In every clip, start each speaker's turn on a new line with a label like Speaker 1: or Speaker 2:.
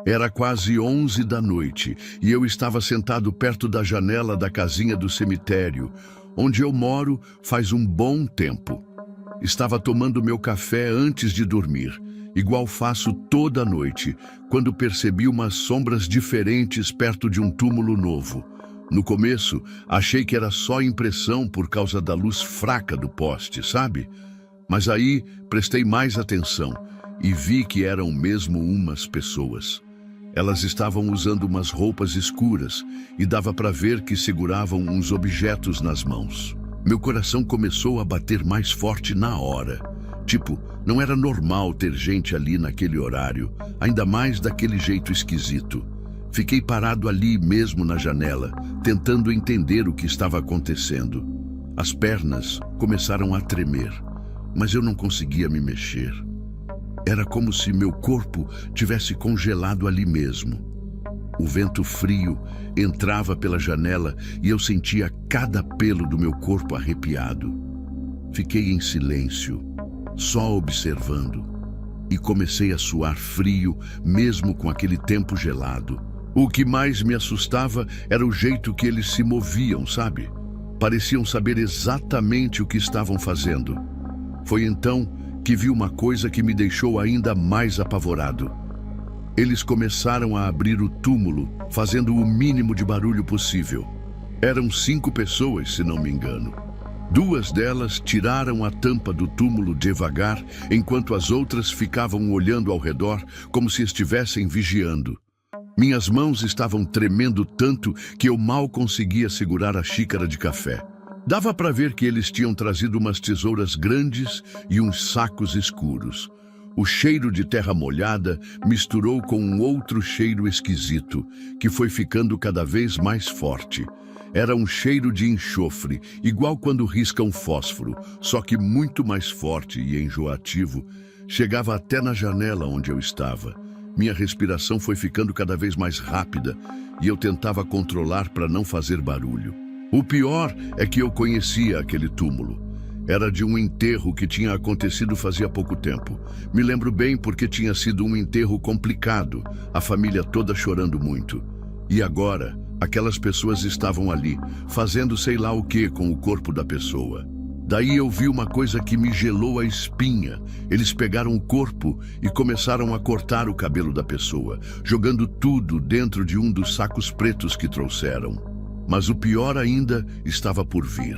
Speaker 1: Era quase 11 da noite e eu estava sentado perto da janela da casinha do cemitério, onde eu moro faz um bom tempo. Estava tomando meu café antes de dormir, igual faço toda noite, quando percebi umas sombras diferentes perto de um túmulo novo. No começo, achei que era só impressão por causa da luz fraca do poste, sabe? Mas aí prestei mais atenção e vi que eram mesmo umas pessoas. Elas estavam usando umas roupas escuras e dava para ver que seguravam uns objetos nas mãos. Meu coração começou a bater mais forte na hora. Tipo, não era normal ter gente ali naquele horário, ainda mais daquele jeito esquisito. Fiquei parado ali mesmo na janela, tentando entender o que estava acontecendo. As pernas começaram a tremer, mas eu não conseguia me mexer. Era como se meu corpo tivesse congelado ali mesmo. O vento frio entrava pela janela e eu sentia cada pelo do meu corpo arrepiado. Fiquei em silêncio, só observando, e comecei a suar frio, mesmo com aquele tempo gelado. O que mais me assustava era o jeito que eles se moviam, sabe? Pareciam saber exatamente o que estavam fazendo. Foi então que vi uma coisa que me deixou ainda mais apavorado. Eles começaram a abrir o túmulo, fazendo o mínimo de barulho possível. Eram 5 pessoas, se não me engano. 2 delas tiraram a tampa do túmulo devagar, enquanto as outras ficavam olhando ao redor como se estivessem vigiando. Minhas mãos estavam tremendo tanto que eu mal conseguia segurar a xícara de café. Dava para ver que eles tinham trazido umas tesouras grandes e uns sacos escuros. O cheiro de terra molhada misturou com um outro cheiro esquisito, que foi ficando cada vez mais forte. Era um cheiro de enxofre, igual quando riscam fósforo, só que muito mais forte e enjoativo. Chegava até na janela onde eu estava. Minha respiração foi ficando cada vez mais rápida e eu tentava controlar para não fazer barulho. O pior é que eu conhecia aquele túmulo. Era de um enterro que tinha acontecido fazia pouco tempo. Me lembro bem porque tinha sido um enterro complicado, a família toda chorando muito. E agora, aquelas pessoas estavam ali, fazendo sei lá o que com o corpo da pessoa. Daí eu vi uma coisa que me gelou a espinha. Eles pegaram o corpo e começaram a cortar o cabelo da pessoa, jogando tudo dentro de um dos sacos pretos que trouxeram. Mas o pior ainda estava por vir.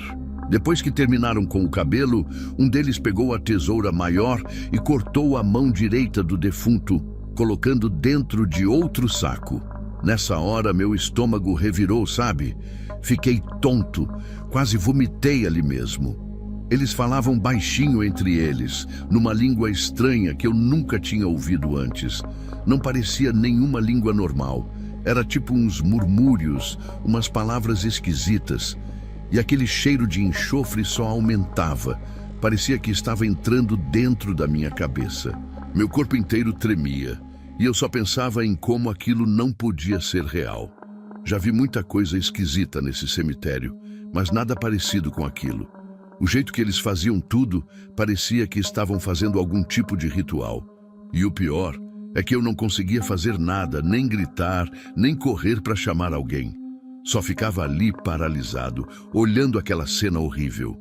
Speaker 1: Depois que terminaram com o cabelo, um deles pegou a tesoura maior e cortou a mão direita do defunto, colocando dentro de outro saco. Nessa hora, meu estômago revirou, sabe? Fiquei tonto, quase vomitei ali mesmo. Eles falavam baixinho entre eles, numa língua estranha que eu nunca tinha ouvido antes. Não parecia nenhuma língua normal. Era tipo uns murmúrios, umas palavras esquisitas. E aquele cheiro de enxofre só aumentava. Parecia que estava entrando dentro da minha cabeça. Meu corpo inteiro tremia. E eu só pensava em como aquilo não podia ser real. Já vi muita coisa esquisita nesse cemitério, mas nada parecido com aquilo. O jeito que eles faziam tudo parecia que estavam fazendo algum tipo de ritual. E o pior é que eu não conseguia fazer nada, nem gritar, nem correr para chamar alguém. Só ficava ali paralisado, olhando aquela cena horrível.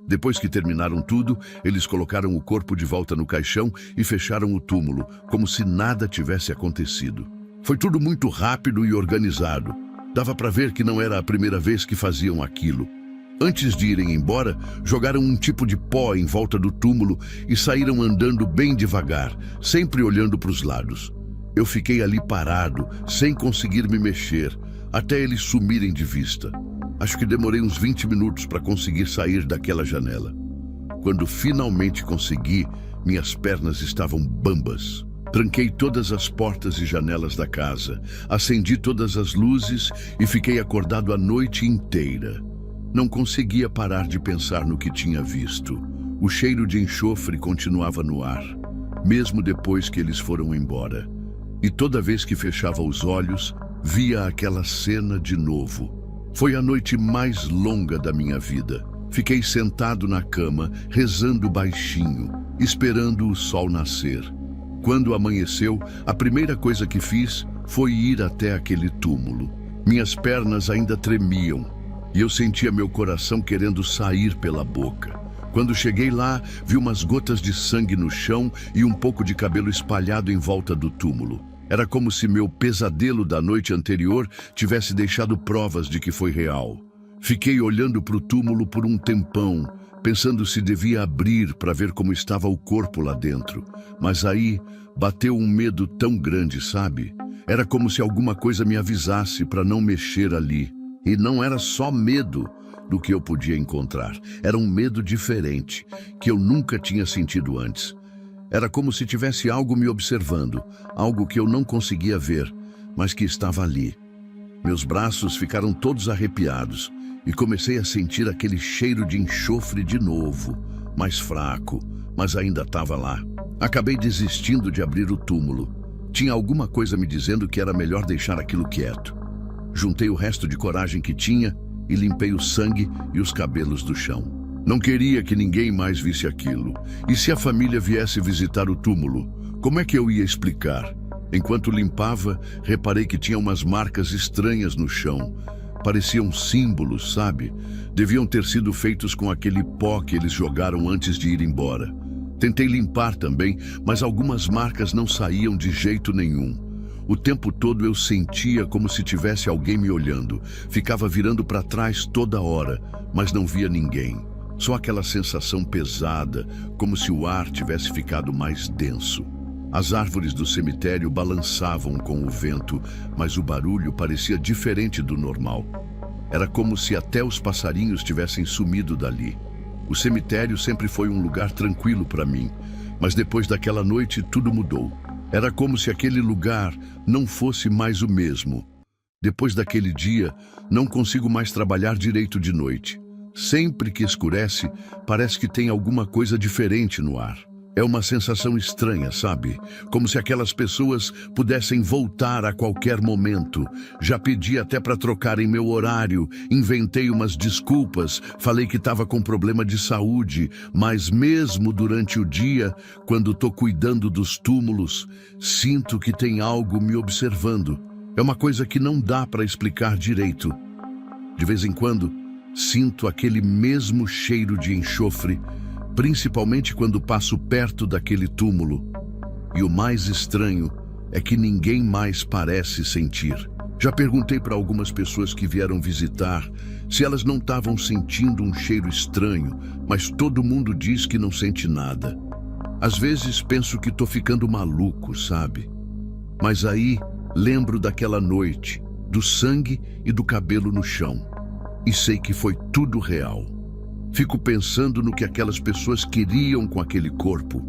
Speaker 1: Depois que terminaram tudo, eles colocaram o corpo de volta no caixão e fecharam o túmulo, como se nada tivesse acontecido. Foi tudo muito rápido e organizado. Dava para ver que não era a primeira vez que faziam aquilo. Antes de irem embora, jogaram um tipo de pó em volta do túmulo e saíram andando bem devagar, sempre olhando para os lados. Eu fiquei ali parado, sem conseguir me mexer, até eles sumirem de vista. Acho que demorei uns 20 minutos para conseguir sair daquela janela. Quando finalmente consegui, minhas pernas estavam bambas. Tranquei todas as portas e janelas da casa, acendi todas as luzes e fiquei acordado a noite inteira. Não conseguia parar de pensar no que tinha visto. O cheiro de enxofre continuava no ar, mesmo depois que eles foram embora. E toda vez que fechava os olhos, via aquela cena de novo. Foi a noite mais longa da minha vida. Fiquei sentado na cama, rezando baixinho, esperando o sol nascer. Quando amanheceu, a primeira coisa que fiz foi ir até aquele túmulo. Minhas pernas ainda tremiam e eu sentia meu coração querendo sair pela boca. Quando cheguei lá, vi umas gotas de sangue no chão e um pouco de cabelo espalhado em volta do túmulo. Era como se meu pesadelo da noite anterior tivesse deixado provas de que foi real. Fiquei olhando para o túmulo por um tempão, pensando se devia abrir para ver como estava o corpo lá dentro. Mas aí bateu um medo tão grande, sabe? Era como se alguma coisa me avisasse para não mexer ali. E não era só medo do que eu podia encontrar. Era um medo diferente, que eu nunca tinha sentido antes. Era como se tivesse algo me observando, algo que eu não conseguia ver, mas que estava ali. Meus braços ficaram todos arrepiados e comecei a sentir aquele cheiro de enxofre de novo, mais fraco, mas ainda estava lá. Acabei desistindo de abrir o túmulo. Tinha alguma coisa me dizendo que era melhor deixar aquilo quieto. Juntei o resto de coragem que tinha e limpei o sangue e os cabelos do chão. Não queria que ninguém mais visse aquilo. E se a família viesse visitar o túmulo, como é que eu ia explicar? Enquanto limpava, reparei que tinha umas marcas estranhas no chão. Pareciam símbolos, sabe? Deviam ter sido feitos com aquele pó que eles jogaram antes de ir embora. Tentei limpar também, mas algumas marcas não saíam de jeito nenhum. O tempo todo eu sentia como se tivesse alguém me olhando. Ficava virando para trás toda hora, mas não via ninguém. Só aquela sensação pesada, como se o ar tivesse ficado mais denso. As árvores do cemitério balançavam com o vento, mas o barulho parecia diferente do normal. Era como se até os passarinhos tivessem sumido dali. O cemitério sempre foi um lugar tranquilo para mim, mas depois daquela noite tudo mudou. Era como se aquele lugar não fosse mais o mesmo. Depois daquele dia, não consigo mais trabalhar direito de noite. Sempre que escurece, parece que tem alguma coisa diferente no ar. É uma sensação estranha, sabe? Como se aquelas pessoas pudessem voltar a qualquer momento. Já pedi até para trocarem meu horário, inventei umas desculpas, falei que estava com problema de saúde, mas mesmo durante o dia, quando estou cuidando dos túmulos, sinto que tem algo me observando. É uma coisa que não dá para explicar direito. De vez em quando, sinto aquele mesmo cheiro de enxofre, principalmente quando passo perto daquele túmulo. E o mais estranho é que ninguém mais parece sentir. Já perguntei para algumas pessoas que vieram visitar se elas não estavam sentindo um cheiro estranho, mas todo mundo diz que não sente nada. Às vezes penso que estou ficando maluco, sabe? Mas aí lembro daquela noite, do sangue e do cabelo no chão. E sei que foi tudo real. Fico pensando no que aquelas pessoas queriam com aquele corpo.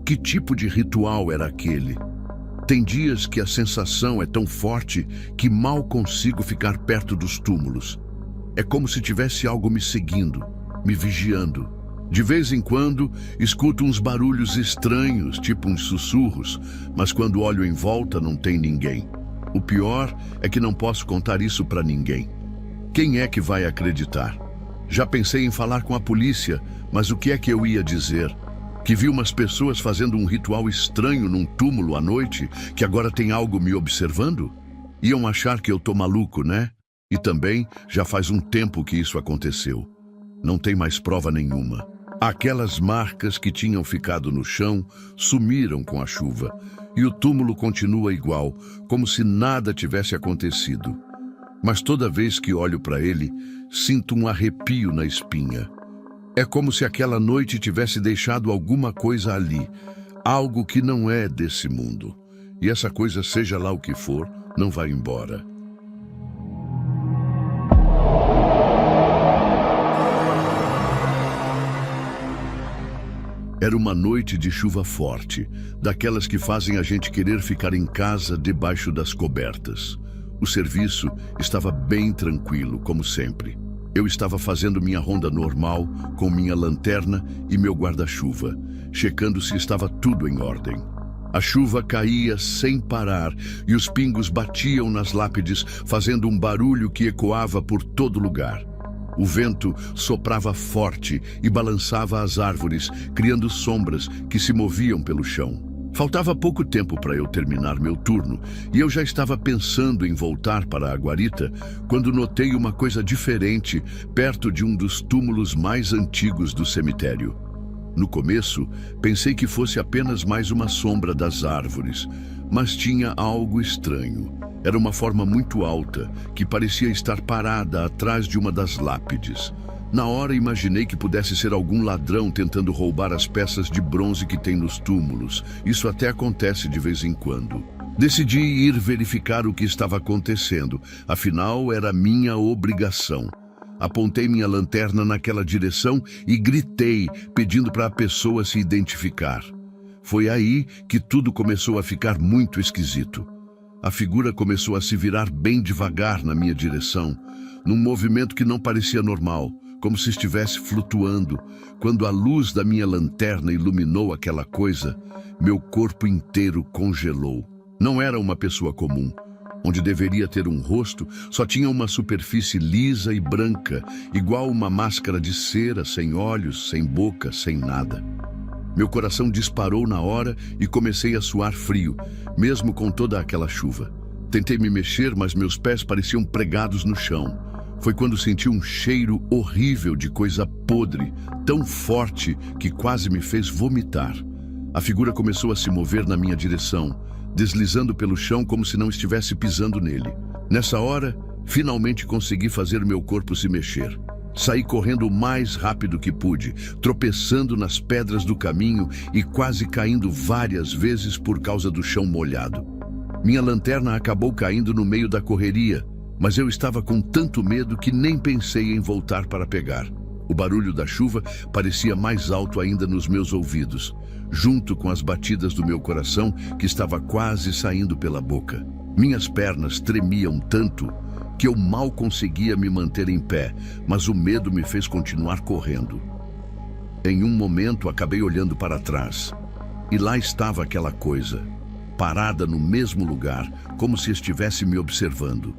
Speaker 1: Que tipo de ritual era aquele? Tem dias que a sensação é tão forte que mal consigo ficar perto dos túmulos. É como se tivesse algo me seguindo, me vigiando. De vez em quando, escuto uns barulhos estranhos, tipo uns sussurros, mas quando olho em volta não tem ninguém. O pior é que não posso contar isso para ninguém. Quem é que vai acreditar? Já pensei em falar com a polícia, mas o que é que eu ia dizer? Que vi umas pessoas fazendo um ritual estranho num túmulo à noite, que agora tem algo me observando? Iam achar que eu tô maluco, né? E também já faz um tempo que isso aconteceu. Não tem mais prova nenhuma. Aquelas marcas que tinham ficado no chão sumiram com a chuva, e o túmulo continua igual, como se nada tivesse acontecido. Mas toda vez que olho para ele, sinto um arrepio na espinha. É como se aquela noite tivesse deixado alguma coisa ali, algo que não é desse mundo. E essa coisa, seja lá o que for, não vai embora. Era uma noite de chuva forte, daquelas que fazem a gente querer ficar em casa debaixo das cobertas. O serviço estava bem tranquilo, como sempre. Eu estava fazendo minha ronda normal, com minha lanterna e meu guarda-chuva, checando se estava tudo em ordem. A chuva caía sem parar e os pingos batiam nas lápides, fazendo um barulho que ecoava por todo lugar. O vento soprava forte e balançava as árvores, criando sombras que se moviam pelo chão. Faltava pouco tempo para eu terminar meu turno e eu já estava pensando em voltar para a guarita quando notei uma coisa diferente perto de um dos túmulos mais antigos do cemitério. No começo, pensei que fosse apenas mais uma sombra das árvores, mas tinha algo estranho. Era uma forma muito alta, que parecia estar parada atrás de uma das lápides. Na hora, imaginei que pudesse ser algum ladrão tentando roubar as peças de bronze que tem nos túmulos. Isso até acontece de vez em quando. Decidi ir verificar o que estava acontecendo, afinal, era minha obrigação. Apontei minha lanterna naquela direção e gritei, pedindo para a pessoa se identificar. Foi aí que tudo começou a ficar muito esquisito. A figura começou a se virar bem devagar na minha direção, num movimento que não parecia normal, como se estivesse flutuando. Quando a luz da minha lanterna iluminou aquela coisa, meu corpo inteiro congelou. Não era uma pessoa comum. Onde deveria ter um rosto, só tinha uma superfície lisa e branca, igual uma máscara de cera, sem olhos, sem boca, sem nada. Meu coração disparou na hora e comecei a suar frio, mesmo com toda aquela chuva. Tentei me mexer, mas meus pés pareciam pregados no chão. Foi quando senti um cheiro horrível de coisa podre, tão forte que quase me fez vomitar. A figura começou a se mover na minha direção, deslizando pelo chão como se não estivesse pisando nele. Nessa hora, finalmente consegui fazer meu corpo se mexer. Saí correndo o mais rápido que pude, tropeçando nas pedras do caminho e quase caindo várias vezes por causa do chão molhado. Minha lanterna acabou caindo no meio da correria, mas eu estava com tanto medo que nem pensei em voltar para pegar. O barulho da chuva parecia mais alto ainda nos meus ouvidos, junto com as batidas do meu coração que estava quase saindo pela boca. Minhas pernas tremiam tanto que eu mal conseguia me manter em pé, mas o medo me fez continuar correndo. Em um momento acabei olhando para trás, e lá estava aquela coisa, parada no mesmo lugar, como se estivesse me observando.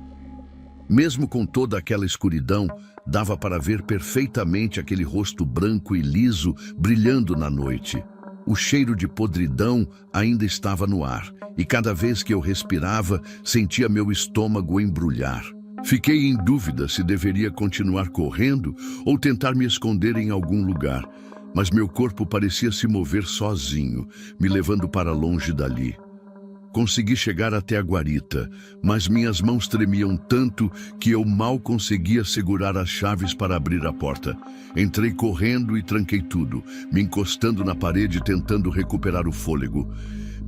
Speaker 1: Mesmo com toda aquela escuridão, dava para ver perfeitamente aquele rosto branco e liso brilhando na noite. O cheiro de podridão ainda estava no ar, e cada vez que eu respirava, sentia meu estômago embrulhar. Fiquei em dúvida se deveria continuar correndo ou tentar me esconder em algum lugar, mas meu corpo parecia se mover sozinho, me levando para longe dali. Consegui chegar até a guarita, mas minhas mãos tremiam tanto que eu mal conseguia segurar as chaves para abrir a porta. Entrei correndo e tranquei tudo, me encostando na parede tentando recuperar o fôlego.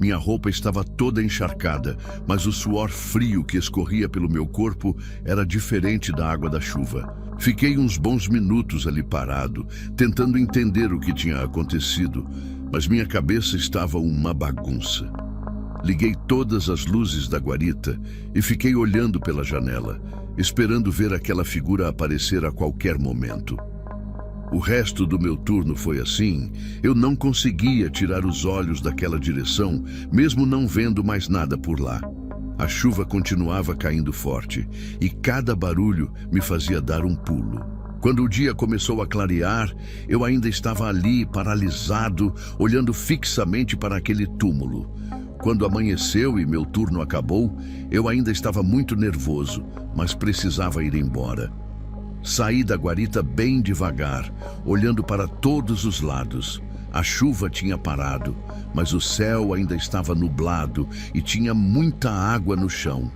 Speaker 1: Minha roupa estava toda encharcada, mas o suor frio que escorria pelo meu corpo era diferente da água da chuva. Fiquei uns bons minutos ali parado, tentando entender o que tinha acontecido, mas minha cabeça estava uma bagunça. Liguei todas as luzes da guarita e fiquei olhando pela janela, esperando ver aquela figura aparecer a qualquer momento. O resto do meu turno foi assim. Eu não conseguia tirar os olhos daquela direção, mesmo não vendo mais nada por lá. A chuva continuava caindo forte e cada barulho me fazia dar um pulo. Quando o dia começou a clarear, eu ainda estava ali, paralisado, olhando fixamente para aquele túmulo. Quando amanheceu e meu turno acabou, eu ainda estava muito nervoso, mas precisava ir embora. Saí da guarita bem devagar, olhando para todos os lados. A chuva tinha parado, mas o céu ainda estava nublado e tinha muita água no chão.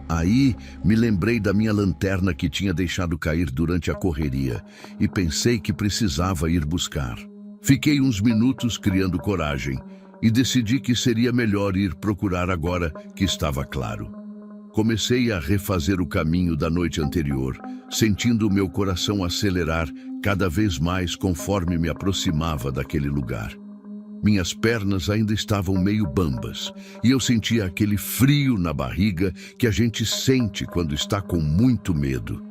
Speaker 1: Aí me lembrei da minha lanterna que tinha deixado cair durante a correria e pensei que precisava ir buscar. Fiquei uns minutos criando coragem e decidi que seria melhor ir procurar agora que estava claro. Comecei a refazer o caminho da noite anterior, sentindo o meu coração acelerar cada vez mais conforme me aproximava daquele lugar. Minhas pernas ainda estavam meio bambas e eu sentia aquele frio na barriga que a gente sente quando está com muito medo.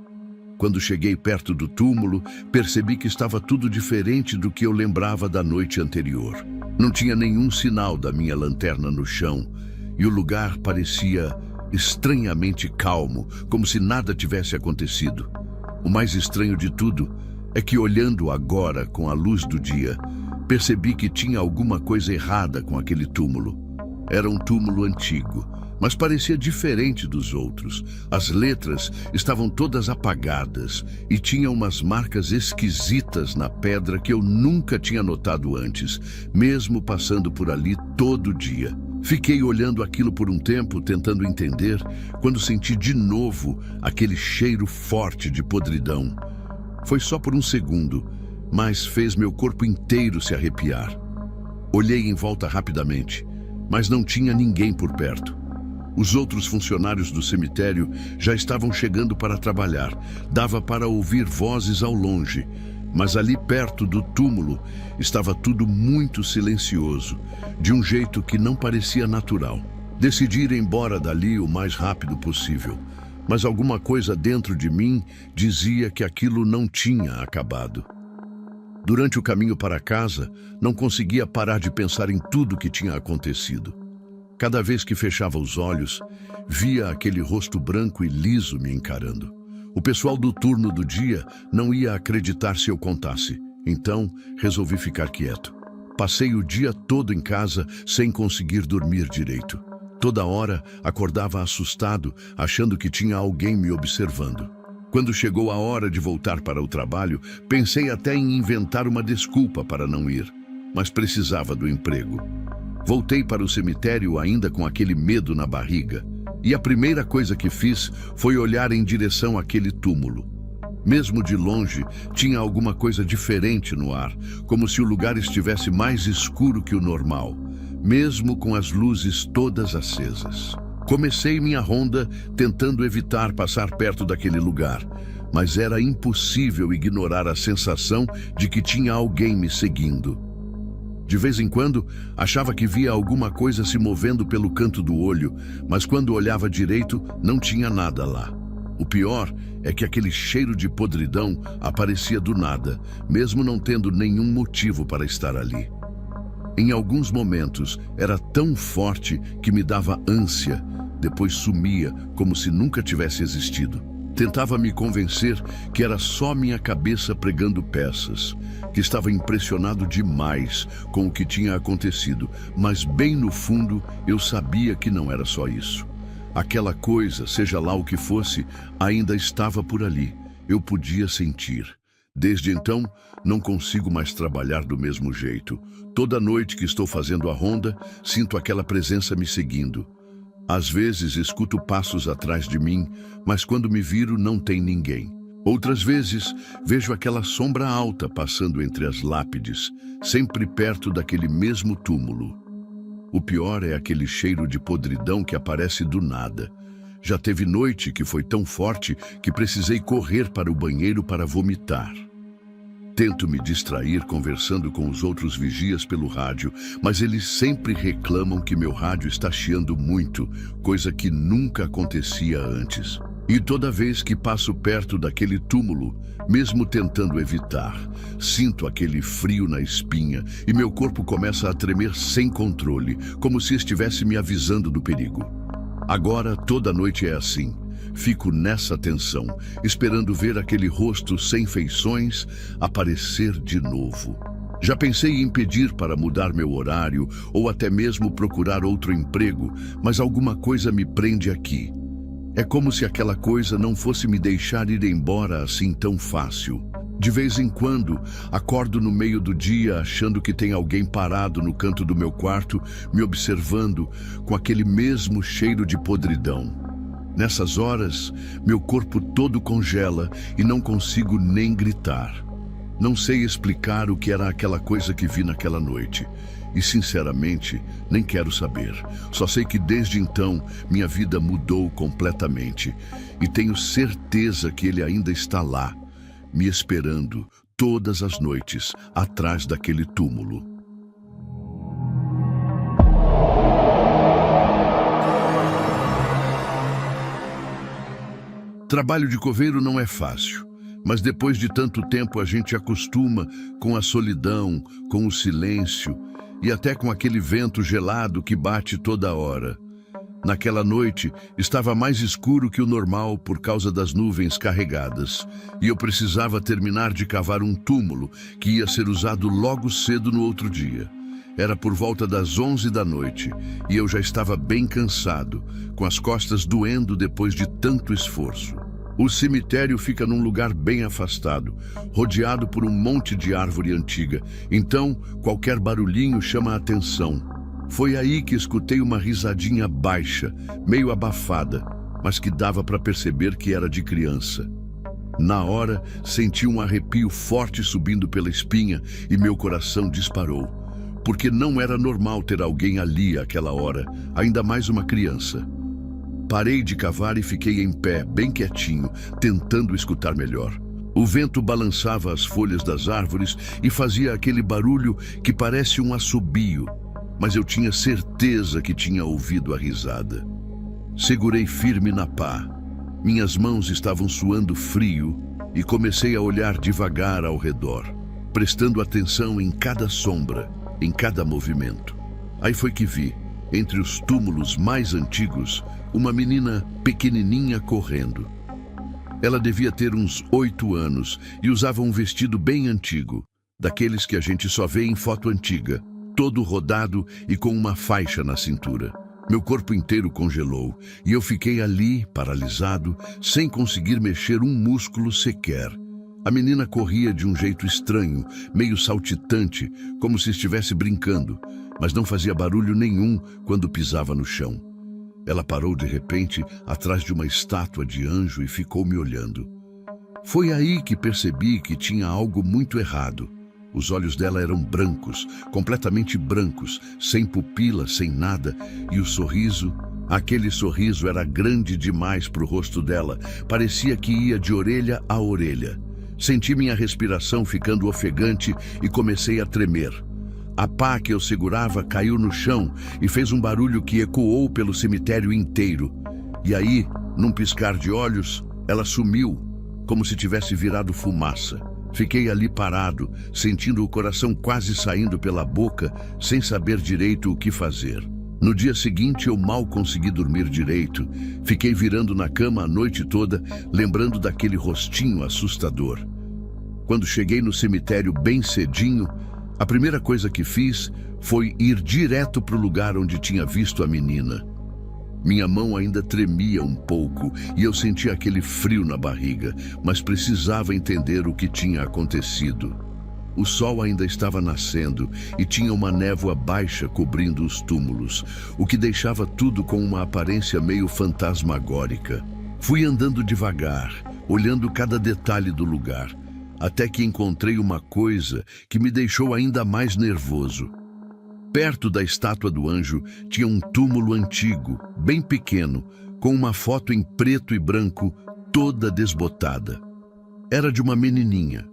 Speaker 1: Quando cheguei perto do túmulo, percebi que estava tudo diferente do que eu lembrava da noite anterior. Não tinha nenhum sinal da minha lanterna no chão e o lugar parecia estranhamente calmo, como se nada tivesse acontecido. O mais estranho de tudo é que, olhando agora com a luz do dia, Percebi que tinha alguma coisa errada com aquele túmulo. Era um túmulo antigo, mas parecia diferente dos outros. As letras estavam todas apagadas e tinha umas marcas esquisitas na pedra que eu nunca tinha notado antes, mesmo passando por ali todo dia. Fiquei olhando aquilo por um tempo, tentando entender, quando senti de novo aquele cheiro forte de podridão. Foi só por um segundo, mas fez meu corpo inteiro se arrepiar. Olhei em volta rapidamente, mas não tinha ninguém por perto. Os outros funcionários do cemitério já estavam chegando para trabalhar. Dava para ouvir vozes ao longe, mas ali perto do túmulo estava tudo muito silencioso, de um jeito que não parecia natural. Decidi ir embora dali o mais rápido possível, mas alguma coisa dentro de mim dizia que aquilo não tinha acabado. Durante o caminho para casa, não conseguia parar de pensar em tudo que tinha acontecido. Cada vez que fechava os olhos, via aquele rosto branco e liso me encarando. O pessoal do turno do dia não ia acreditar se eu contasse, então resolvi ficar quieto. Passei o dia todo em casa sem conseguir dormir direito. Toda hora acordava assustado, achando que tinha alguém me observando. Quando chegou a hora de voltar para o trabalho, pensei até em inventar uma desculpa para não ir, mas precisava do emprego. Voltei para o cemitério ainda com aquele medo na barriga, e a primeira coisa que fiz foi olhar em direção àquele túmulo. Mesmo de longe, tinha alguma coisa diferente no ar, como se o lugar estivesse mais escuro que o normal, mesmo com as luzes todas acesas. Comecei minha ronda tentando evitar passar perto daquele lugar, mas era impossível ignorar a sensação de que tinha alguém me seguindo. De vez em quando, achava que via alguma coisa se movendo pelo canto do olho, mas quando olhava direito, não tinha nada lá. O pior é que aquele cheiro de podridão aparecia do nada, mesmo não tendo nenhum motivo para estar ali. Em alguns momentos, era tão forte que me dava ânsia, depois sumia como se nunca tivesse existido. Tentava me convencer que era só minha cabeça pregando peças, que estava impressionado demais com o que tinha acontecido, mas bem no fundo eu sabia que não era só isso. Aquela coisa, seja lá o que fosse, ainda estava por ali. Eu podia sentir. Desde então, não consigo mais trabalhar do mesmo jeito. Toda noite que estou fazendo a ronda, sinto aquela presença me seguindo. Às vezes escuto passos atrás de mim, mas quando me viro não tem ninguém. Outras vezes vejo aquela sombra alta passando entre as lápides, sempre perto daquele mesmo túmulo. O pior é aquele cheiro de podridão que aparece do nada. Já teve noite que foi tão forte que precisei correr para o banheiro para vomitar. Tento me distrair conversando com os outros vigias pelo rádio, mas eles sempre reclamam que meu rádio está chiando muito, coisa que nunca acontecia antes. E toda vez que passo perto daquele túmulo, mesmo tentando evitar, sinto aquele frio na espinha e meu corpo começa a tremer sem controle, como se estivesse me avisando do perigo. Agora toda noite é assim. Fico nessa tensão, esperando ver aquele rosto sem feições aparecer de novo. Já pensei em pedir para mudar meu horário ou até mesmo procurar outro emprego, mas alguma coisa me prende aqui. É como se aquela coisa não fosse me deixar ir embora assim tão fácil. De vez em quando, acordo no meio do dia achando que tem alguém parado no canto do meu quarto, me observando com aquele mesmo cheiro de podridão. Nessas horas, meu corpo todo congela e não consigo nem gritar. Não sei explicar o que era aquela coisa que vi naquela noite. E, sinceramente, nem quero saber. Só sei que desde então, minha vida mudou completamente. E tenho certeza que ele ainda está lá, me esperando todas as noites, atrás daquele túmulo. Trabalho de coveiro não é fácil, mas depois de tanto tempo a gente acostuma com a solidão, com o silêncio e até com aquele vento gelado que bate toda hora. Naquela noite, estava mais escuro que o normal por causa das nuvens carregadas, e eu precisava terminar de cavar um túmulo que ia ser usado logo cedo no outro dia. Era por volta das 11 da noite, e eu já estava bem cansado, com as costas doendo depois de tanto esforço. O cemitério fica num lugar bem afastado, rodeado por um monte de árvore antiga, então qualquer barulhinho chama a atenção. Foi aí que escutei uma risadinha baixa, meio abafada, mas que dava para perceber que era de criança. Na hora, senti um arrepio forte subindo pela espinha e meu coração disparou, porque não era normal ter alguém ali àquela hora, ainda mais uma criança. Parei de cavar e fiquei em pé, bem quietinho, tentando escutar melhor. O vento balançava as folhas das árvores e fazia aquele barulho que parece um assobio, mas eu tinha certeza que tinha ouvido a risada. Segurei firme na pá. Minhas mãos estavam suando frio e comecei a olhar devagar ao redor, prestando atenção em cada sombra, em cada movimento. Aí foi que vi, entre os túmulos mais antigos, uma menina pequenininha correndo. Ela devia ter uns 8 anos e usava um vestido bem antigo, daqueles que a gente só vê em foto antiga, todo rodado e com uma faixa na cintura. Meu corpo inteiro congelou e eu fiquei ali, paralisado, sem conseguir mexer um músculo sequer. A menina corria de um jeito estranho, meio saltitante, como se estivesse brincando, mas não fazia barulho nenhum quando pisava no chão. Ela parou de repente atrás de uma estátua de anjo e ficou me olhando. Foi aí que percebi que tinha algo muito errado. Os olhos dela eram brancos, completamente brancos, sem pupila, sem nada, e o sorriso, aquele sorriso era grande demais para o rosto dela, parecia que ia de orelha a orelha. Senti minha respiração ficando ofegante e comecei a tremer. A pá que eu segurava caiu no chão e fez um barulho que ecoou pelo cemitério inteiro. E aí, num piscar de olhos, ela sumiu, como se tivesse virado fumaça. Fiquei ali parado, sentindo o coração quase saindo pela boca, sem saber direito o que fazer. No dia seguinte, eu mal consegui dormir direito. Fiquei virando na cama a noite toda, lembrando daquele rostinho assustador. Quando cheguei no cemitério bem cedinho, a primeira coisa que fiz foi ir direto para o lugar onde tinha visto a menina. Minha mão ainda tremia um pouco e eu sentia aquele frio na barriga, mas precisava entender o que tinha acontecido. O sol ainda estava nascendo e tinha uma névoa baixa cobrindo os túmulos, o que deixava tudo com uma aparência meio fantasmagórica. Fui andando devagar, olhando cada detalhe do lugar, até que encontrei uma coisa que me deixou ainda mais nervoso. Perto da estátua do anjo tinha um túmulo antigo, bem pequeno, com uma foto em preto e branco, toda desbotada. Era de uma menininha.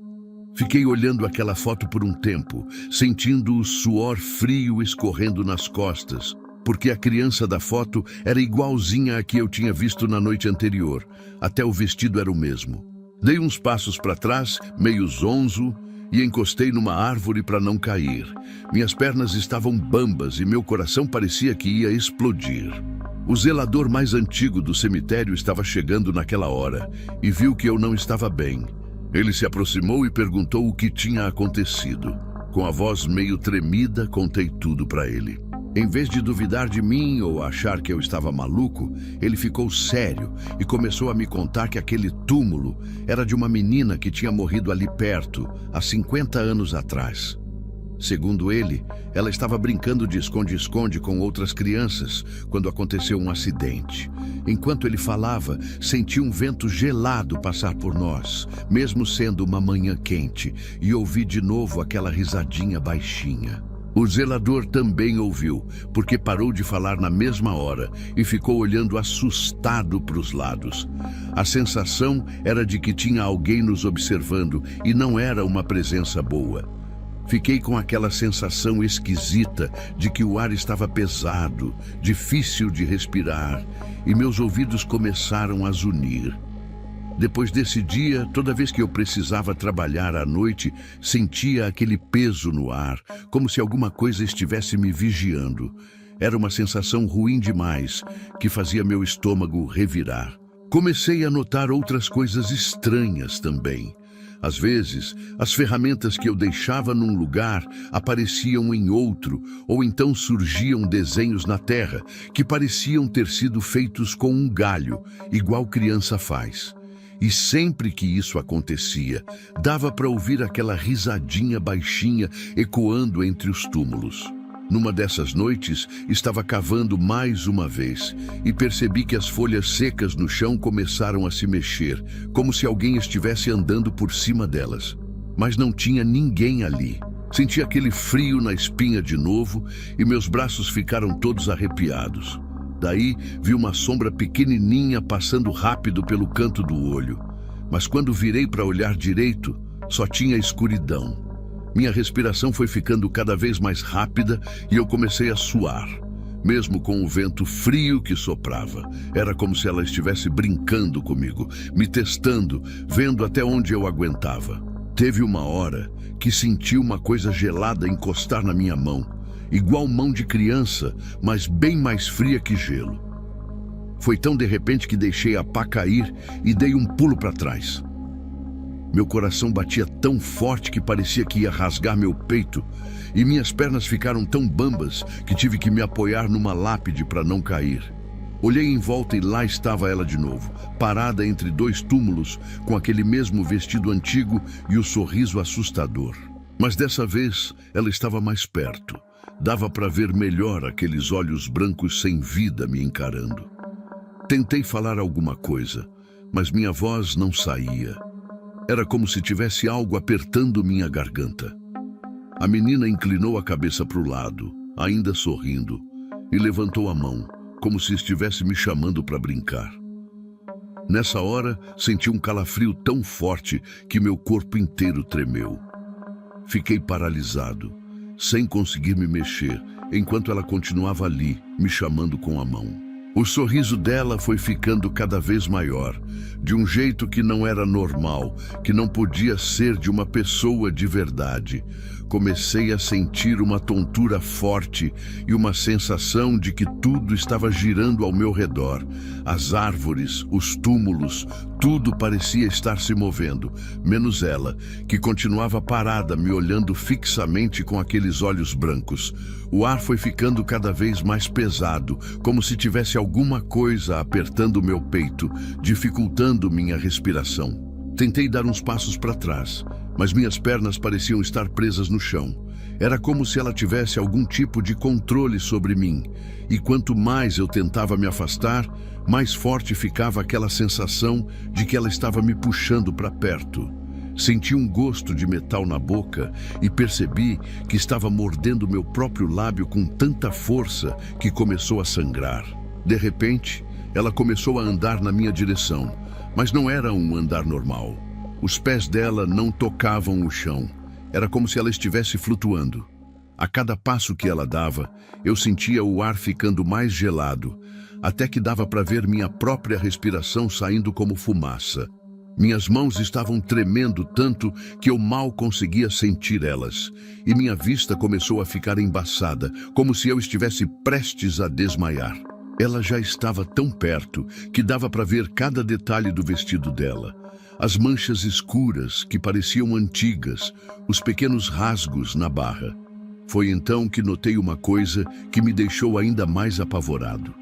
Speaker 1: Fiquei olhando aquela foto por um tempo, sentindo o suor frio escorrendo nas costas, porque a criança da foto era igualzinha à que eu tinha visto na noite anterior, até o vestido era o mesmo. Dei uns passos para trás, meio zonzo, e encostei numa árvore para não cair. Minhas pernas estavam bambas e meu coração parecia que ia explodir. O zelador mais antigo do cemitério estava chegando naquela hora e viu que eu não estava bem. Ele se aproximou e perguntou o que tinha acontecido. Com a voz meio tremida, contei tudo para ele. Em vez de duvidar de mim ou achar que eu estava maluco, ele ficou sério e começou a me contar que aquele túmulo era de uma menina que tinha morrido ali perto, há 50 anos atrás. Segundo ele, ela estava brincando de esconde-esconde com outras crianças quando aconteceu um acidente. Enquanto ele falava, senti um vento gelado passar por nós, mesmo sendo uma manhã quente, e ouvi de novo aquela risadinha baixinha. O zelador também ouviu, porque parou de falar na mesma hora e ficou olhando assustado para os lados. A sensação era de que tinha alguém nos observando e não era uma presença boa. Fiquei com aquela sensação esquisita de que o ar estava pesado, difícil de respirar, e meus ouvidos começaram a zunir. Depois desse dia, toda vez que eu precisava trabalhar à noite, sentia aquele peso no ar, como se alguma coisa estivesse me vigiando. Era uma sensação ruim demais, que fazia meu estômago revirar. Comecei a notar outras coisas estranhas também. Às vezes, as ferramentas que eu deixava num lugar apareciam em outro, ou então surgiam desenhos na terra que pareciam ter sido feitos com um galho, igual criança faz. E sempre que isso acontecia, dava para ouvir aquela risadinha baixinha ecoando entre os túmulos. Numa dessas noites, estava cavando mais uma vez e percebi que as folhas secas no chão começaram a se mexer, como se alguém estivesse andando por cima delas. Mas não tinha ninguém ali. Senti aquele frio na espinha de novo e meus braços ficaram todos arrepiados. Daí, vi uma sombra pequenininha passando rápido pelo canto do olho. Mas quando virei para olhar direito, só tinha escuridão. Minha respiração foi ficando cada vez mais rápida e eu comecei a suar. Mesmo com o vento frio que soprava, era como se ela estivesse brincando comigo, me testando, vendo até onde eu aguentava. Teve uma hora que senti uma coisa gelada encostar na minha mão, igual mão de criança, mas bem mais fria que gelo. Foi tão de repente que deixei a pá cair e dei um pulo para trás. Meu coração batia tão forte que parecia que ia rasgar meu peito, e minhas pernas ficaram tão bambas que tive que me apoiar numa lápide para não cair. Olhei em volta e lá estava ela de novo, parada entre dois túmulos, com aquele mesmo vestido antigo e o sorriso assustador. Mas dessa vez ela estava mais perto. Dava para ver melhor aqueles olhos brancos sem vida me encarando. Tentei falar alguma coisa, mas minha voz não saía. Era como se tivesse algo apertando minha garganta. A menina inclinou a cabeça para o lado, ainda sorrindo, e levantou a mão, como se estivesse me chamando para brincar. Nessa hora, senti um calafrio tão forte que meu corpo inteiro tremeu. Fiquei paralisado, sem conseguir me mexer, enquanto ela continuava ali, me chamando com a mão. O sorriso dela foi ficando cada vez maior, de um jeito que não era normal, que não podia ser de uma pessoa de verdade. Comecei a sentir uma tontura forte e uma sensação de que tudo estava girando ao meu redor. As árvores, os túmulos, tudo parecia estar se movendo, menos ela, que continuava parada, me olhando fixamente com aqueles olhos brancos. O ar foi ficando cada vez mais pesado, como se tivesse alguma coisa apertando meu peito, dificultando minha respiração. Tentei dar uns passos para trás, mas minhas pernas pareciam estar presas no chão. Era como se ela tivesse algum tipo de controle sobre mim, e quanto mais eu tentava me afastar, mais forte ficava aquela sensação de que ela estava me puxando para perto. Senti um gosto de metal na boca e percebi que estava mordendo meu próprio lábio com tanta força que começou a sangrar. De repente, ela começou a andar na minha direção, mas não era um andar normal. Os pés dela não tocavam o chão. Era como se ela estivesse flutuando. A cada passo que ela dava, eu sentia o ar ficando mais gelado, até que dava para ver minha própria respiração saindo como fumaça. Minhas mãos estavam tremendo tanto que eu mal conseguia sentir elas, e minha vista começou a ficar embaçada, como se eu estivesse prestes a desmaiar. Ela já estava tão perto que dava para ver cada detalhe do vestido dela. As manchas escuras que pareciam antigas, os pequenos rasgos na barra. Foi então que notei uma coisa que me deixou ainda mais apavorado.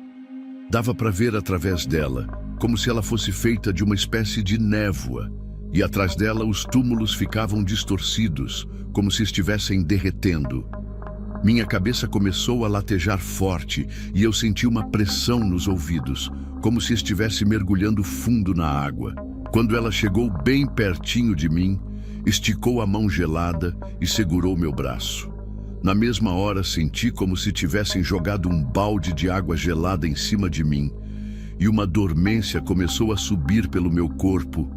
Speaker 1: Dava para ver através dela, como se ela fosse feita de uma espécie de névoa, e atrás dela os túmulos ficavam distorcidos, como se estivessem derretendo. Minha cabeça começou a latejar forte e eu senti uma pressão nos ouvidos, como se estivesse mergulhando fundo na água. Quando ela chegou bem pertinho de mim, esticou a mão gelada e segurou meu braço. Na mesma hora senti como se tivessem jogado um balde de água gelada em cima de mim, e uma dormência começou a subir pelo meu corpo,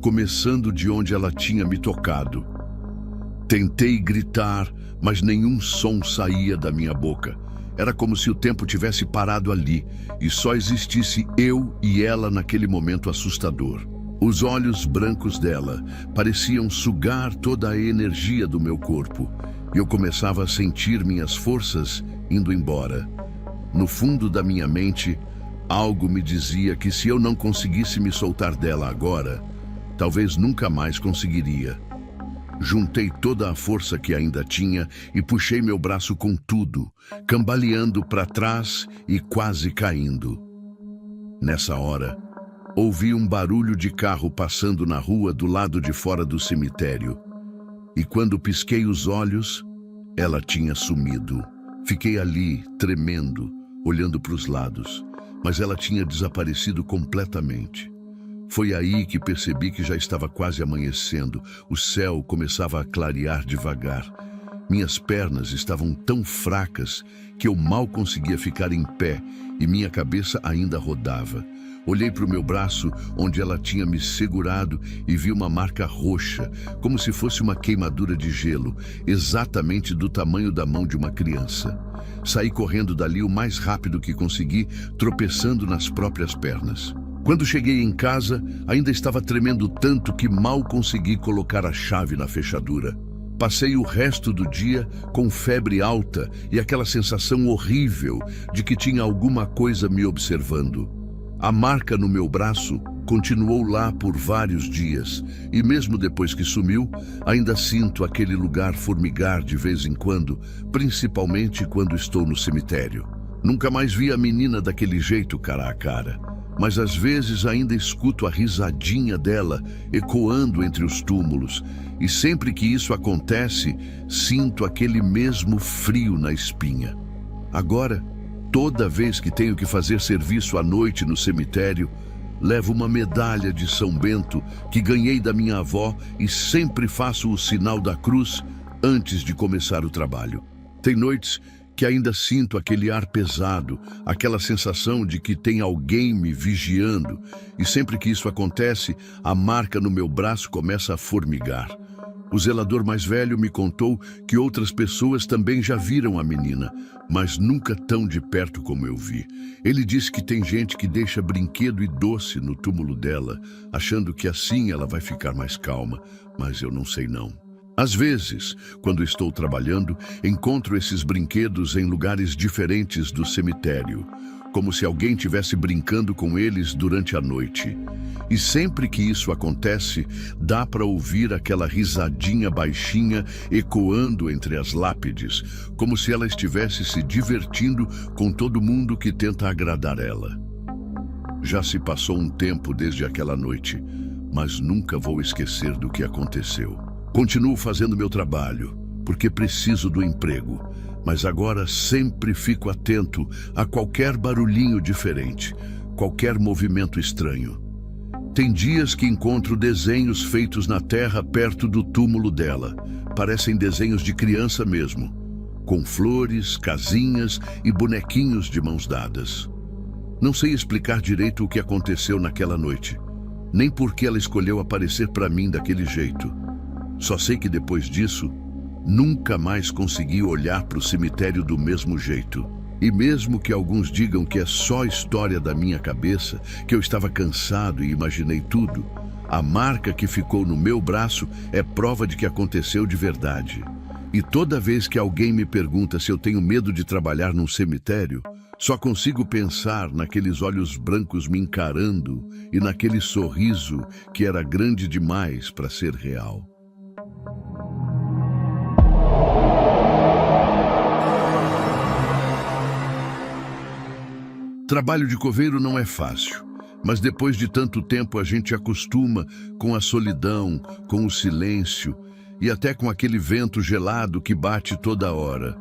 Speaker 1: começando de onde ela tinha me tocado. Tentei gritar, mas nenhum som saía da minha boca. Era como se o tempo tivesse parado ali e só existisse eu e ela naquele momento assustador. Os olhos brancos dela pareciam sugar toda a energia do meu corpo e eu começava a sentir minhas forças indo embora. No fundo da minha mente, algo me dizia que se eu não conseguisse me soltar dela agora, talvez nunca mais conseguiria. Juntei toda a força que ainda tinha e puxei meu braço com tudo, cambaleando para trás e quase caindo. Nessa hora, ouvi um barulho de carro passando na rua do lado de fora do cemitério. E quando pisquei os olhos, ela tinha sumido. Fiquei ali, tremendo, olhando para os lados, mas ela tinha desaparecido completamente. Foi aí que percebi que já estava quase amanhecendo. O céu começava a clarear devagar. Minhas pernas estavam tão fracas que eu mal conseguia ficar em pé e minha cabeça ainda rodava. Olhei para o meu braço, onde ela tinha me segurado, e vi uma marca roxa, como se fosse uma queimadura de gelo, exatamente do tamanho da mão de uma criança. Saí correndo dali o mais rápido que consegui, tropeçando nas próprias pernas. Quando cheguei em casa, ainda estava tremendo tanto que mal consegui colocar a chave na fechadura. Passei o resto do dia com febre alta e aquela sensação horrível de que tinha alguma coisa me observando. A marca no meu braço continuou lá por vários dias, e mesmo depois que sumiu, ainda sinto aquele lugar formigar de vez em quando, principalmente quando estou no cemitério. Nunca mais vi a menina daquele jeito cara a cara, mas às vezes ainda escuto a risadinha dela ecoando entre os túmulos, e sempre que isso acontece, sinto aquele mesmo frio na espinha. Agora, toda vez que tenho que fazer serviço à noite no cemitério, levo uma medalha de São Bento que ganhei da minha avó e sempre faço o sinal da cruz antes de começar o trabalho. Tem noites que ainda sinto aquele ar pesado, aquela sensação de que tem alguém me vigiando, e sempre que isso acontece, a marca no meu braço começa a formigar. O zelador mais velho me contou que outras pessoas também já viram a menina, mas nunca tão de perto como eu vi. Ele disse que tem gente que deixa brinquedo e doce no túmulo dela, achando que assim ela vai ficar mais calma, mas eu não sei não. Às vezes, quando estou trabalhando, encontro esses brinquedos em lugares diferentes do cemitério, como se alguém estivesse brincando com eles durante a noite. E sempre que isso acontece, dá para ouvir aquela risadinha baixinha ecoando entre as lápides, como se ela estivesse se divertindo com todo mundo que tenta agradar ela. Já se passou um tempo desde aquela noite, mas nunca vou esquecer do que aconteceu. Continuo fazendo meu trabalho, porque preciso do emprego, mas agora sempre fico atento a qualquer barulhinho diferente, qualquer movimento estranho. Tem dias que encontro desenhos feitos na terra perto do túmulo dela. Parecem desenhos de criança mesmo, com flores, casinhas e bonequinhos de mãos dadas. Não sei explicar direito o que aconteceu naquela noite, nem por que ela escolheu aparecer para mim daquele jeito. Só sei que depois disso, nunca mais consegui olhar para o cemitério do mesmo jeito. E mesmo que alguns digam que é só história da minha cabeça, que eu estava cansado e imaginei tudo, a marca que ficou no meu braço é prova de que aconteceu de verdade. E toda vez que alguém me pergunta se eu tenho medo de trabalhar num cemitério, só consigo pensar naqueles olhos brancos me encarando e naquele sorriso que era grande demais para ser real. Trabalho de coveiro não é fácil, mas depois de tanto tempo a gente acostuma com a solidão, com o silêncio e até com aquele vento gelado que bate toda hora.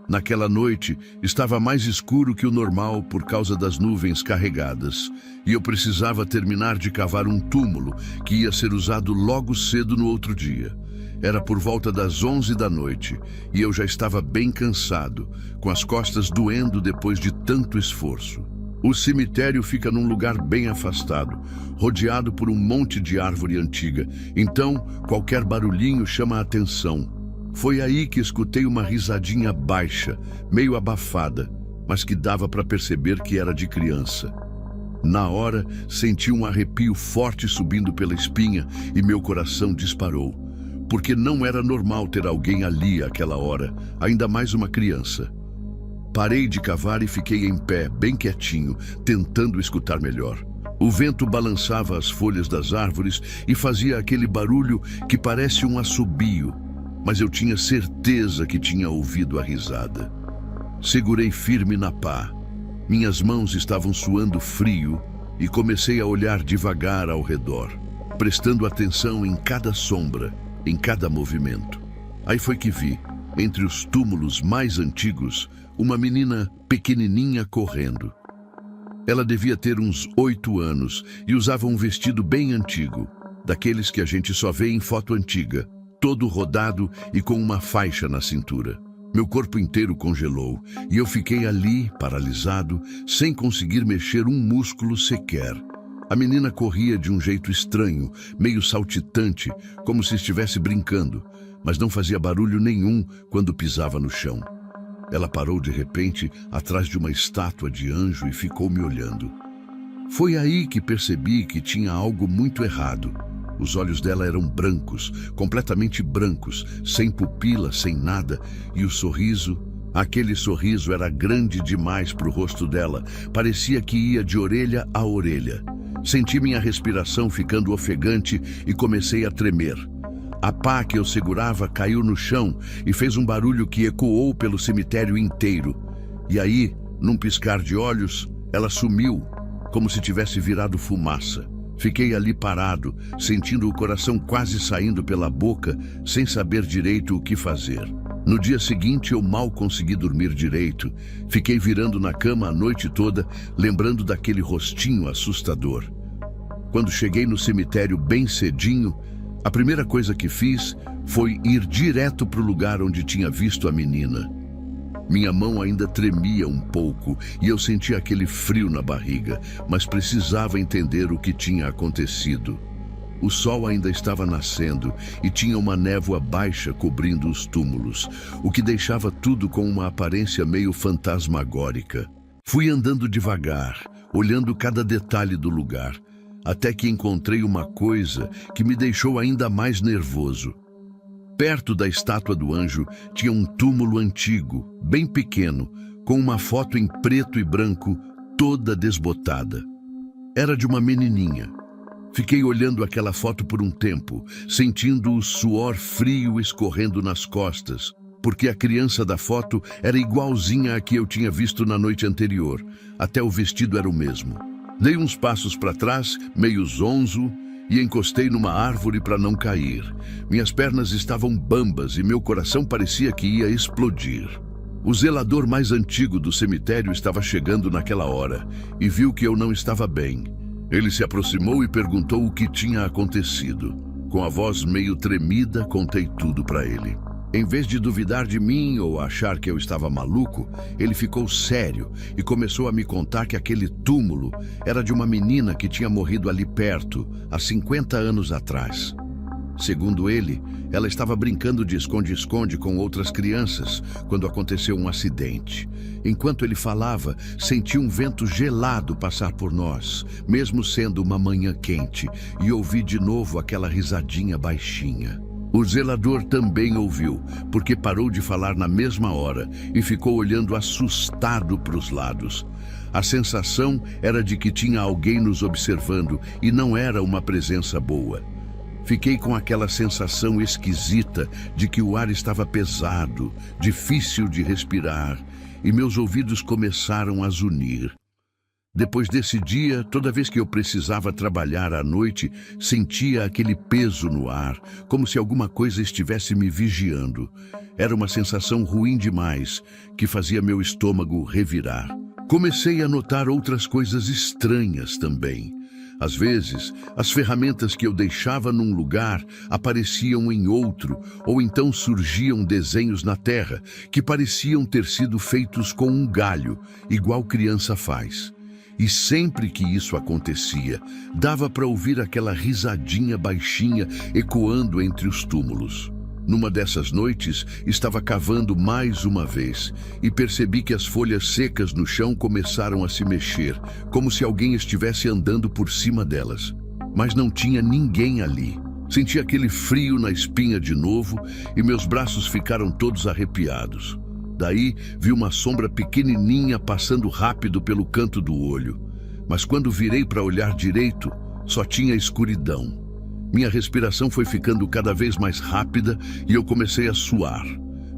Speaker 1: Naquela noite estava mais escuro que o normal por causa das nuvens carregadas, e eu precisava terminar de cavar um túmulo que ia ser usado logo cedo no outro dia. Era por volta das 11 da noite e eu já estava bem cansado, com as costas doendo depois de tanto esforço. O cemitério fica num lugar bem afastado, rodeado por um monte de árvore antiga, então qualquer barulhinho chama a atenção. Foi aí que escutei uma risadinha baixa, meio abafada, mas que dava para perceber que era de criança. Na hora, senti um arrepio forte subindo pela espinha e meu coração disparou, porque não era normal ter alguém ali àquela hora, ainda mais uma criança. Parei de cavar e fiquei em pé, bem quietinho, tentando escutar melhor. O vento balançava as folhas das árvores e fazia aquele barulho que parece um assobio, mas eu tinha certeza que tinha ouvido a risada. Segurei firme na pá. Minhas mãos estavam suando frio e comecei a olhar devagar ao redor, prestando atenção em cada sombra, em cada movimento. Aí foi que vi, entre os túmulos mais antigos, uma menina pequenininha correndo. Ela devia ter uns 8 anos e usava um vestido bem antigo, daqueles que a gente só vê em foto antiga, todo rodado e com uma faixa na cintura. Meu corpo inteiro congelou e eu fiquei ali, paralisado, sem conseguir mexer um músculo sequer. A menina corria de um jeito estranho, meio saltitante, como se estivesse brincando, mas não fazia barulho nenhum quando pisava no chão. Ela parou de repente atrás de uma estátua de anjo e ficou me olhando. Foi aí que percebi que tinha algo muito errado. Os olhos dela eram brancos, completamente brancos, sem pupila, sem nada, e o sorriso, aquele sorriso era grande demais para o rosto dela, parecia que ia de orelha a orelha. Senti minha respiração ficando ofegante e comecei a tremer. A pá que eu segurava caiu no chão e fez um barulho que ecoou pelo cemitério inteiro. E aí, num piscar de olhos, ela sumiu, como se tivesse virado fumaça. Fiquei ali parado, sentindo o coração quase saindo pela boca, sem saber direito o que fazer. No dia seguinte, eu mal consegui dormir direito. Fiquei virando na cama a noite toda, lembrando daquele rostinho assustador. Quando cheguei no cemitério bem cedinho, a primeira coisa que fiz foi ir direto para o lugar onde tinha visto a menina. Minha mão ainda tremia um pouco e eu sentia aquele frio na barriga, mas precisava entender o que tinha acontecido. O sol ainda estava nascendo e tinha uma névoa baixa cobrindo os túmulos, o que deixava tudo com uma aparência meio fantasmagórica. Fui andando devagar, olhando cada detalhe do lugar, até que encontrei uma coisa que me deixou ainda mais nervoso. Perto da estátua do anjo tinha um túmulo antigo, bem pequeno, com uma foto em preto e branco, toda desbotada. Era de uma menininha. Fiquei olhando aquela foto por um tempo, sentindo o suor frio escorrendo nas costas, porque a criança da foto era igualzinha à que eu tinha visto na noite anterior, até o vestido era o mesmo. Dei uns passos para trás, meio zonzo, e encostei numa árvore para não cair. Minhas pernas estavam bambas e meu coração parecia que ia explodir. O zelador mais antigo do cemitério estava chegando naquela hora e viu que eu não estava bem. Ele se aproximou e perguntou o que tinha acontecido. Com a voz meio tremida, contei tudo para ele. Em vez de duvidar de mim ou achar que eu estava maluco, ele ficou sério e começou a me contar que aquele túmulo era de uma menina que tinha morrido ali perto, há 50 anos atrás. Segundo ele, ela estava brincando de esconde-esconde com outras crianças quando aconteceu um acidente. Enquanto ele falava, senti um vento gelado passar por nós, mesmo sendo uma manhã quente, e ouvi de novo aquela risadinha baixinha. O zelador também ouviu, porque parou de falar na mesma hora e ficou olhando assustado para os lados. A sensação era de que tinha alguém nos observando e não era uma presença boa. Fiquei com aquela sensação esquisita de que o ar estava pesado, difícil de respirar, e meus ouvidos começaram a zunir. Depois desse dia, toda vez que eu precisava trabalhar à noite, sentia aquele peso no ar, como se alguma coisa estivesse me vigiando. Era uma sensação ruim demais, que fazia meu estômago revirar. Comecei a notar outras coisas estranhas também. Às vezes, as ferramentas que eu deixava num lugar apareciam em outro, ou então surgiam desenhos na terra que pareciam ter sido feitos com um galho, igual criança faz. E sempre que isso acontecia, dava para ouvir aquela risadinha baixinha ecoando entre os túmulos. Numa dessas noites, estava cavando mais uma vez e percebi que as folhas secas no chão começaram a se mexer, como se alguém estivesse andando por cima delas. Mas não tinha ninguém ali. Senti aquele frio na espinha de novo e meus braços ficaram todos arrepiados. Daí vi uma sombra pequenininha passando rápido pelo canto do olho. Mas quando virei para olhar direito, só tinha escuridão. Minha respiração foi ficando cada vez mais rápida e eu comecei a suar.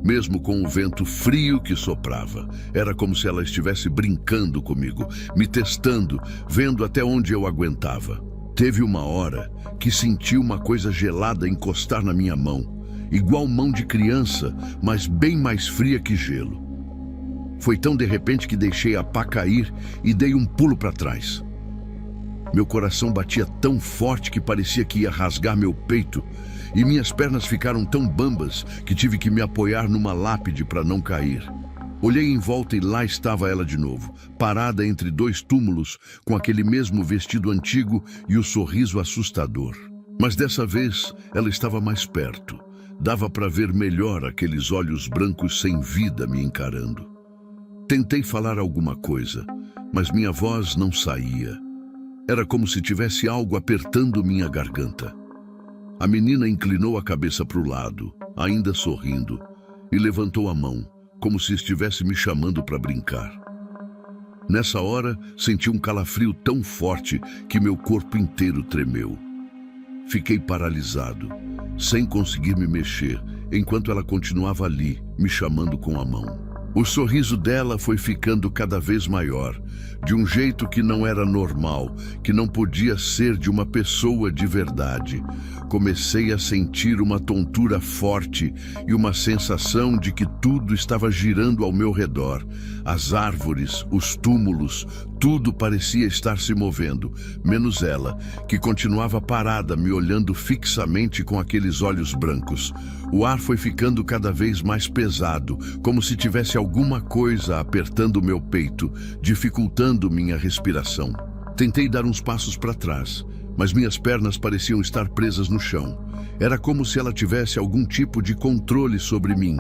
Speaker 1: Mesmo com o vento frio que soprava, era como se ela estivesse brincando comigo, me testando, vendo até onde eu aguentava. Teve uma hora que senti uma coisa gelada encostar na minha mão, igual mão de criança, mas bem mais fria que gelo. Foi tão de repente que deixei a pá cair e dei um pulo para trás. Meu coração batia tão forte que parecia que ia rasgar meu peito, e minhas pernas ficaram tão bambas que tive que me apoiar numa lápide para não cair. Olhei em volta e lá estava ela de novo, parada entre dois túmulos, com aquele mesmo vestido antigo e o sorriso assustador. Mas dessa vez ela estava mais perto. Dava para ver melhor aqueles olhos brancos sem vida me encarando. Tentei falar alguma coisa, mas minha voz não saía. Era como se tivesse algo apertando minha garganta. A menina inclinou a cabeça para o lado, ainda sorrindo, e levantou a mão, como se estivesse me chamando para brincar. Nessa hora, senti um calafrio tão forte que meu corpo inteiro tremeu. Fiquei paralisado, sem conseguir me mexer, enquanto ela continuava ali, me chamando com a mão. O sorriso dela foi ficando cada vez maior, de um jeito que não era normal, que não podia ser de uma pessoa de verdade. Comecei a sentir uma tontura forte e uma sensação de que tudo estava girando ao meu redor. As árvores, os túmulos, tudo parecia estar se movendo, menos ela, que continuava parada, me olhando fixamente com aqueles olhos brancos. O ar foi ficando cada vez mais pesado, como se tivesse alguma coisa apertando meu peito, dificultando minha respiração. Tentei dar uns passos para trás, mas minhas pernas pareciam estar presas no chão. Era como se ela tivesse algum tipo de controle sobre mim,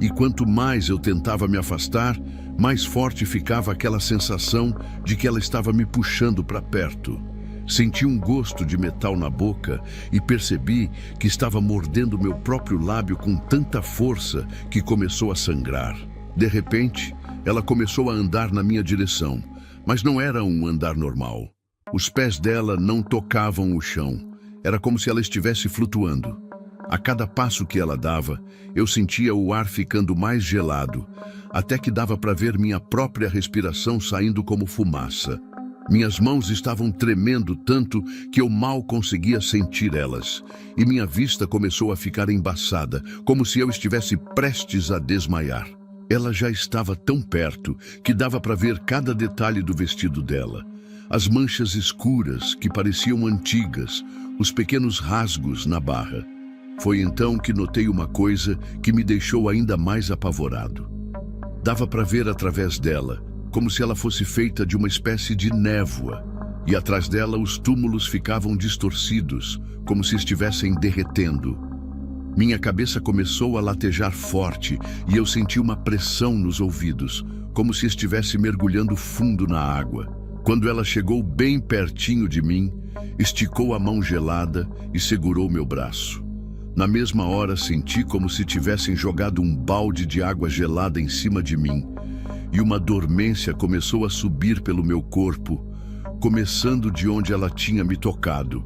Speaker 1: e quanto mais eu tentava me afastar, mais forte ficava aquela sensação de que ela estava me puxando para perto. Senti um gosto de metal na boca e percebi que estava mordendo meu próprio lábio com tanta força que começou a sangrar. De repente, ela começou a andar na minha direção, mas não era um andar normal. Os pés dela não tocavam o chão. Era como se ela estivesse flutuando. A cada passo que ela dava, eu sentia o ar ficando mais gelado, até que dava para ver minha própria respiração saindo como fumaça. Minhas mãos estavam tremendo tanto que eu mal conseguia sentir elas, e minha vista começou a ficar embaçada, como se eu estivesse prestes a desmaiar. Ela já estava tão perto que dava para ver cada detalhe do vestido dela. As manchas escuras que pareciam antigas, os pequenos rasgos na barra. Foi então que notei uma coisa que me deixou ainda mais apavorado. Dava para ver através dela, como se ela fosse feita de uma espécie de névoa, e atrás dela os túmulos ficavam distorcidos, como se estivessem derretendo. Minha cabeça começou a latejar forte e eu senti uma pressão nos ouvidos, como se estivesse mergulhando fundo na água. Quando ela chegou bem pertinho de mim, esticou a mão gelada e segurou meu braço. Na mesma hora senti como se tivessem jogado um balde de água gelada em cima de mim, e uma dormência começou a subir pelo meu corpo, começando de onde ela tinha me tocado.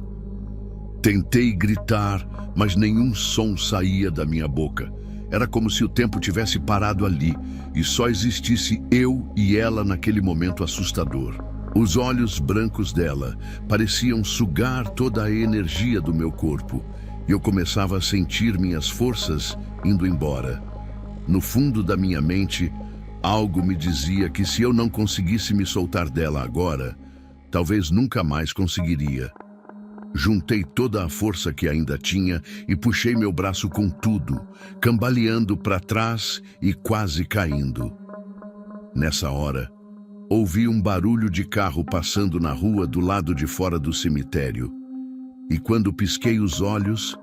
Speaker 1: Tentei gritar, mas nenhum som saía da minha boca. Era como se o tempo tivesse parado ali e só existisse eu e ela naquele momento assustador. Os olhos brancos dela pareciam sugar toda a energia do meu corpo e eu começava a sentir minhas forças indo embora. No fundo da minha mente, algo me dizia que se eu não conseguisse me soltar dela agora, talvez nunca mais conseguiria. Juntei toda a força que ainda tinha e puxei meu braço com tudo, cambaleando para trás e quase caindo. Nessa hora, ouvi um barulho de carro passando na rua do lado de fora do cemitério. E quando pisquei os olhos,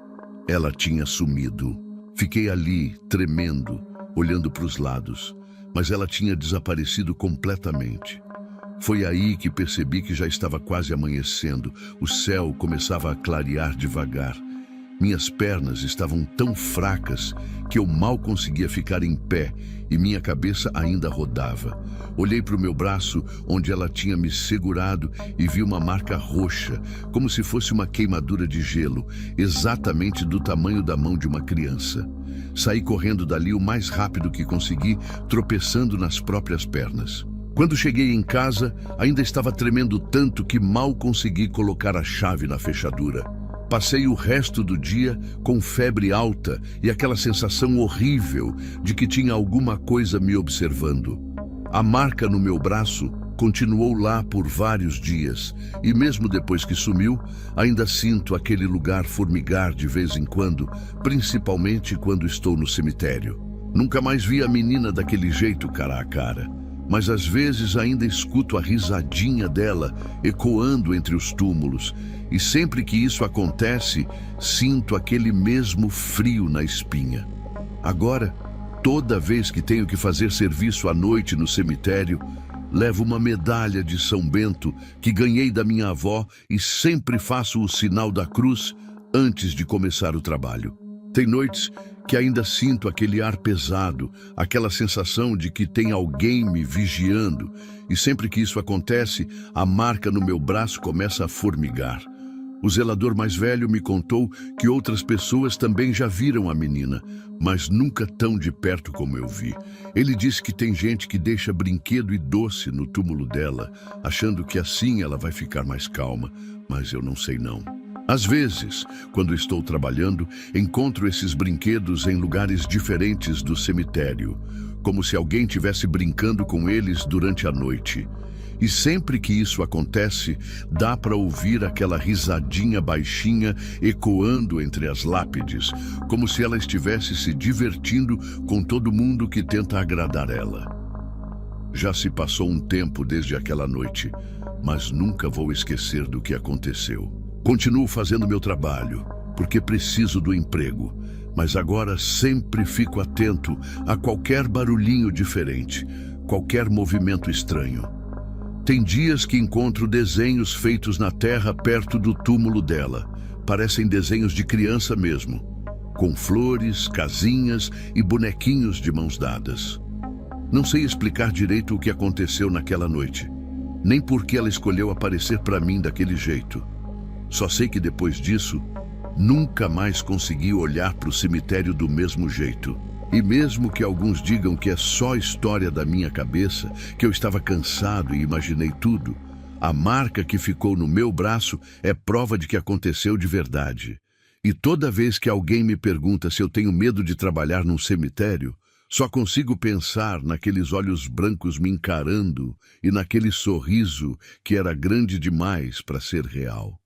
Speaker 1: ela tinha sumido. Fiquei ali, tremendo, olhando para os lados, mas ela tinha desaparecido completamente. Foi aí que percebi que já estava quase amanhecendo, o céu começava a clarear devagar, Minhas pernas estavam tão fracas que eu mal conseguia ficar em pé e minha cabeça ainda rodava. Olhei para o meu braço, onde ela tinha me segurado, e vi uma marca roxa, como se fosse uma queimadura de gelo, exatamente do tamanho da mão de uma criança. Saí correndo dali o mais rápido que consegui, tropeçando nas próprias pernas. Quando cheguei em casa, ainda estava tremendo tanto que mal consegui colocar a chave na fechadura. Passei o resto do dia com febre alta e aquela sensação horrível de que tinha alguma coisa me observando. A marca no meu braço continuou lá por vários dias e mesmo depois que sumiu, ainda sinto aquele lugar formigar de vez em quando, principalmente quando estou no cemitério. Nunca mais vi a menina daquele jeito cara a cara, mas às vezes ainda escuto a risadinha dela ecoando entre os túmulos, e sempre que isso acontece, sinto aquele mesmo frio na espinha. Agora, toda vez que tenho que fazer serviço à noite no cemitério, levo uma medalha de São Bento que ganhei da minha avó e sempre faço o sinal da cruz antes de começar o trabalho. Tem noites que ainda sinto aquele ar pesado, aquela sensação de que tem alguém me vigiando, e sempre que isso acontece, a marca no meu braço começa a formigar. O zelador mais velho me contou que outras pessoas também já viram a menina, mas nunca tão de perto como eu vi. Ele disse que tem gente que deixa brinquedo e doce no túmulo dela, achando que assim ela vai ficar mais calma, mas eu não sei não. Às vezes, quando estou trabalhando, encontro esses brinquedos em lugares diferentes do cemitério, como se alguém estivesse brincando com eles durante a noite. E sempre que isso acontece, dá para ouvir aquela risadinha baixinha ecoando entre as lápides, como se ela estivesse se divertindo com todo mundo que tenta agradar ela. Já se passou um tempo desde aquela noite, mas nunca vou esquecer do que aconteceu. Continuo fazendo meu trabalho, porque preciso do emprego, mas agora sempre fico atento a qualquer barulhinho diferente, qualquer movimento estranho. Tem dias que encontro desenhos feitos na terra perto do túmulo dela. Parecem desenhos de criança mesmo, com flores, casinhas e bonequinhos de mãos dadas. Não sei explicar direito o que aconteceu naquela noite, nem por que ela escolheu aparecer para mim daquele jeito. Só sei que depois disso, nunca mais consegui olhar para o cemitério do mesmo jeito. E mesmo que alguns digam que é só história da minha cabeça, que eu estava cansado e imaginei tudo, a marca que ficou no meu braço é prova de que aconteceu de verdade. E toda vez que alguém me pergunta se eu tenho medo de trabalhar num cemitério, só consigo pensar naqueles olhos brancos me encarando e naquele sorriso que era grande demais para ser real.